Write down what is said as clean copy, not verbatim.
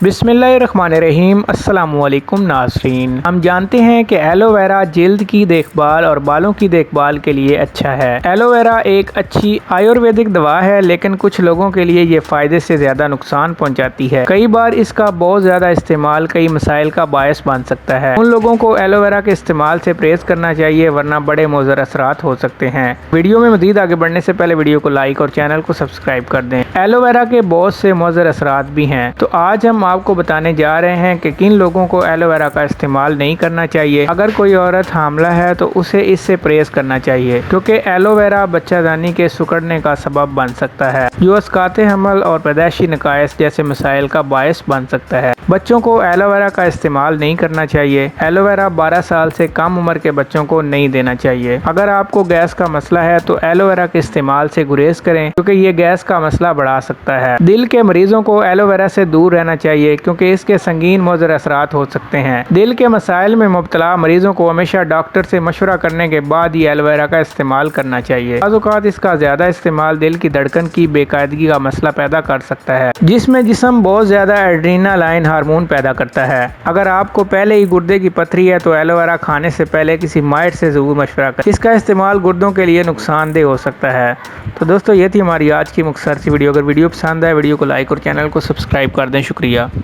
बिस्मिल्लाहिर्रहमानिर्रहीम। अस्सलामुअलैकुम नाज़रीन, हम जानते हैं कि एलोवेरा जल्द की देखभाल और बालों की देखभाल के लिए अच्छा है। एलोवेरा एक अच्छी आयुर्वेदिक दवा है, लेकिन कुछ लोगों के लिए ये फ़ायदे से ज़्यादा नुकसान पहुंचाती है। कई बार इसका बहुत ज़्यादा इस्तेमाल कई मसाइल का बायस बन सकता है। उन लोगों को एलोवेरा के इस्तेमाल से परहेज करना चाहिए, वरना बड़े मुज़र असरात हो सकते हैं। वीडियो में मज़ीद आगे बढ़ने से पहले वीडियो को लाइक और चैनल को सब्सक्राइब कर दें। एलोवेरा के बहुत से मुज़र असरात भी हैं, तो आज हम आपको बताने जा रहे हैं कि किन लोगों को एलोवेरा का इस्तेमाल नहीं करना चाहिए। अगर कोई औरत हामला है तो उसे इससे परहेज करना चाहिए, क्योंकि एलोवेरा बच्चादानी के सिकुड़ने का सबब बन सकता है, जो अस्काते हमल और पैदाइशी नकाइस जैसे मसाइल का बायस बन सकता है। बच्चों को एलोवेरा का इस्तेमाल नहीं करना चाहिए। एलोवेरा 12 साल से कम उम्र के बच्चों को नहीं देना चाहिए। अगर आपको गैस का मसला है तो एलोवेरा के इस्तेमाल से गुरेज करें, क्योंकि ये गैस का मसला बढ़ा सकता है। दिल के मरीजों को एलोवेरा से दूर रहना चाहिए, क्योंकि इसके संगीन मुज़र असरात हो सकते हैं। दिल के मसाइल में मुब्तला मरीजों को हमेशा डॉक्टर से मशवरा करने के बाद ही एलोवेरा का इस्तेमाल करना चाहिए। बाज़ औक़ात इसका ज्यादा इस्तेमाल दिल की धड़कन की बेकायदगी का मसला पैदा कर सकता है, जिसमें जिस्म बहुत ज्यादा एड्रेनालाइन हार्मोन पैदा करता है। अगर आपको पहले ही गुर्दे की पथरी है तो एलोवेरा खाने से पहले किसी माहिर से जरूर मशवरा करें। इसका इस्तेमाल गुर्दों के लिए नुकसानदेह हो सकता है। तो दोस्तों, ये थी हमारी आज की मुख्तसर सी वीडियो। अगर वीडियो पसंद आए वीडियो को लाइक और चैनल को सब्सक्राइब कर दें। शुक्रिया।